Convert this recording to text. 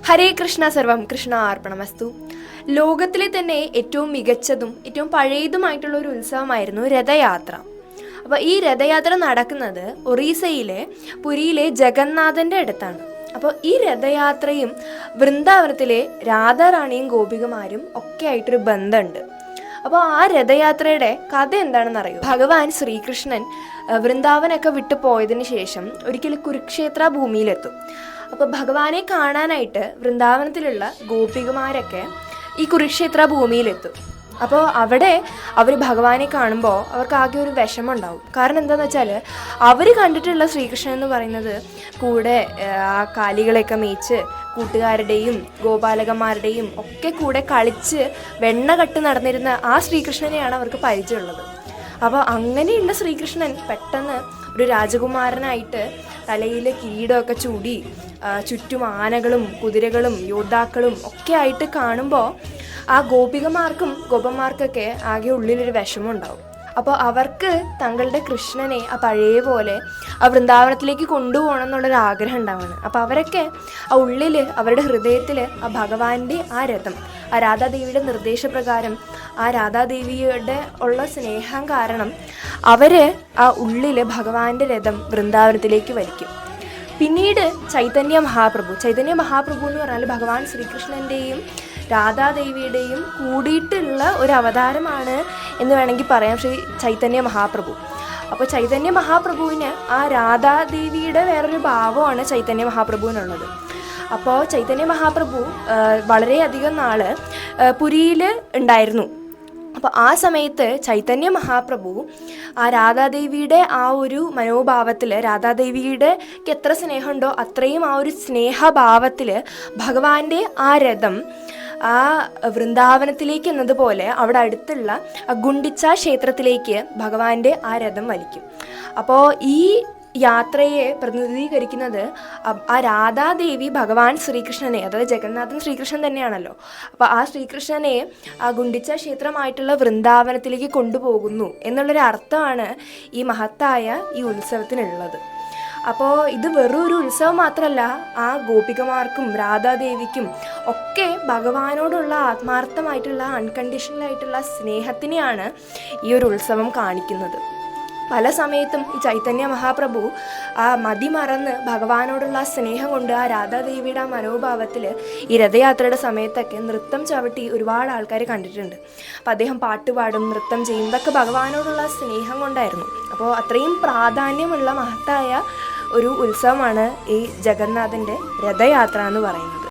ഹരേ കൃഷ്ണ, സർവം കൃഷ്ണ അർപ്പണമസ്തു. ലോകത്തിലെ തന്നെ ഏറ്റവും മികച്ചതും ഏറ്റവും പഴയതുമായിട്ടുള്ള ഒരു ഉത്സവമായിരുന്നു രഥയാത്ര. അപ്പോൾ ഈ രഥയാത്ര നടക്കുന്നത് ഒറീസയിലെ പുരിയിലെ ജഗന്നാഥൻ്റെ അടുത്താണ്. അപ്പോൾ ഈ രഥയാത്രയും വൃന്ദാവനത്തിലെ രാധാറാണിയും ഗോപികമാരും ഒക്കെ ആയിട്ടൊരു ബന്ധമുണ്ട്. അപ്പോൾ ആ രഥയാത്രയുടെ കഥ എന്താണെന്ന് അറിയൂ. ഭഗവാൻ ശ്രീകൃഷ്ണൻ വൃന്ദാവനൊക്കെ വിട്ടു പോയതിന് ശേഷം ഒരിക്കലും കുരുക്ഷേത്ര ഭൂമിയിലെത്തും. അപ്പോൾ ഭഗവാനെ കാണാനായിട്ട് വൃന്ദാവനത്തിലുള്ള ഗോപികമാരൊക്കെ ഈ കുരുക്ഷേത്ര ഭൂമിയിലെത്തും. അപ്പോൾ അവിടെ അവർ ഭഗവാനെ കാണുമ്പോൾ അവർക്ക് ആകെ ഒരു വിഷമം ഉണ്ടാവും. കാരണം എന്താണെന്ന് വെച്ചാൽ അവർ കണ്ടിട്ടുള്ള ശ്രീകൃഷ്ണൻ എന്ന് പറയുന്നത് കൂടെ ആ കാലികളെയൊക്കെ മേയിച്ച് കൂട്ടുകാരുടെയും ഗോപാലകന്മാരുടെയും ഒക്കെ കൂടെ കളിച്ച് വെണ്ണ കട്ട് നടന്നിരുന്ന ആ ശ്രീകൃഷ്ണനെയാണ് അവർക്ക് പരിചയമുള്ളത്. അപ്പോൾ അങ്ങനെയുള്ള ശ്രീകൃഷ്ണൻ പെട്ടെന്ന് ഒരു രാജകുമാരനായിട്ട് തലയിൽ കിരീടമൊക്കെ ചൂടി ചുറ്റും ആനകളും കുതിരകളും യോദ്ധാക്കളും ഒക്കെ ആയിട്ട് കാണുമ്പോൾ ആ ഗോപന്മാർക്കൊക്കെ ആകെ ഉള്ളിലൊരു വിഷമം ഉണ്ടാവും. അപ്പോൾ അവർക്ക് തങ്ങളുടെ കൃഷ്ണനെ ആ പഴയ പോലെ ആ വൃന്ദാവനത്തിലേക്ക് കൊണ്ടുപോകണം എന്നുള്ളൊരു ആഗ്രഹം ഉണ്ടാവുകയാണ്. അപ്പോൾ അവരൊക്കെ ആ ഉള്ളിൽ അവരുടെ ഹൃദയത്തിൽ ആ ഭഗവാന്റെ ആ രഥം, ആ രാധാദേവിയുടെ നിർദ്ദേശപ്രകാരം ആ രാധാദേവിയുടെ ഉള്ള സ്നേഹം കാരണം അവർ ആ ഉള്ളിൽ ഭഗവാന്റെ രഥം വൃന്ദാവനത്തിലേക്ക് വലിക്കും. പിന്നീട് ചൈതന്യ മഹാപ്രഭു എന്ന് പറഞ്ഞാൽ ഭഗവാൻ ശ്രീകൃഷ്ണൻ്റെയും രാധാദേവിയുടെയും കൂടിയിട്ടുള്ള ഒരു അവതാരമാണ് എന്ന് വേണമെങ്കിൽ പറയാം ശ്രീ ചൈതന്യ മഹാപ്രഭു. അപ്പോൾ ചൈതന്യ മഹാപ്രഭുവിന് ആ രാധാദേവിയുടെ വേറൊരു ഭാവമാണ് ചൈതന്യ മഹാപ്രഭുവിനുള്ളത്. അപ്പോൾ ചൈതന്യ മഹാപ്രഭു വളരെയധികം നാൾ പുരിയിൽ ഉണ്ടായിരുന്നു. അപ്പോൾ ആ സമയത്ത് ചൈതന്യ മഹാപ്രഭു ആ രാധാദേവിയുടെ ആ ഒരു മനോഭാവത്തിൽ, രാധാദേവിയുടെ എത്ര സ്നേഹമുണ്ടോ അത്രയും ആ ഒരു സ്നേഹഭാവത്തിൽ ഭഗവാന്റെ ആ രഥം ആ വൃന്ദാവനത്തിലേക്ക് എന്നതുപോലെ അവിടെ അടുത്തുള്ള ഗുണ്ടിച്ച ക്ഷേത്രത്തിലേക്ക് ഭഗവാന്റെ ആ രഥം വലിക്കും. അപ്പോൾ ഈ യാത്രയെ പ്രതിനിധീകരിക്കുന്നത് ആ രാധാദേവി ഭഗവാൻ ശ്രീകൃഷ്ണനെ, അതായത് ജഗന്നാഥൻ ശ്രീകൃഷ്ണൻ തന്നെയാണല്ലോ. അപ്പോൾ ആ ശ്രീകൃഷ്ണനെ ആ ഗുണ്ടിച്ച ക്ഷേത്രമായിട്ടുള്ള വൃന്ദാവനത്തിലേക്ക് കൊണ്ടുപോകുന്നു എന്നുള്ളൊരു അർത്ഥമാണ് ഈ മഹത്തായ ഈ ഉത്സവത്തിനുള്ളത്. അപ്പോൾ ഇത് വെറും ഒരു ഉത്സവം മാത്രമല്ല, ആ ഗോപികമാർക്കും രാധാദേവിക്കും ഒക്കെ ഭഗവാനോടുള്ള ആത്മാർത്ഥമായിട്ടുള്ള അൺകണ്ടീഷണൽ ആയിട്ടുള്ള സ്നേഹത്തിനെയാണ് ഈ ഒരു ഉത്സവം കാണിക്കുന്നത്. പല സമയത്തും ഈ ചൈതന്യ മഹാപ്രഭു ആ മതിമറന്ന് ഭഗവാനോടുള്ള സ്നേഹം കൊണ്ട് ആ രാധാദേവിയുടെ ആ മനോഭാവത്തിൽ ഈ രഥയാത്രയുടെ സമയത്തൊക്കെ നൃത്തം ചവിട്ടി ഒരുപാട് ആൾക്കാർ കണ്ടിട്ടുണ്ട്. അപ്പോൾ അദ്ദേഹം പാട്ടുപാടും നൃത്തം ചെയ്യും, ഇതൊക്കെ ഭഗവാനോടുള്ള സ്നേഹം കൊണ്ടായിരുന്നു. അപ്പോൾ അത്രയും പ്രാധാന്യമുള്ള മഹത്തായ ഒരു ഉത്സവമാണ് ഈ ജഗന്നാഥൻ്റെ രഥയാത്ര എന്ന് പറയുന്നത്.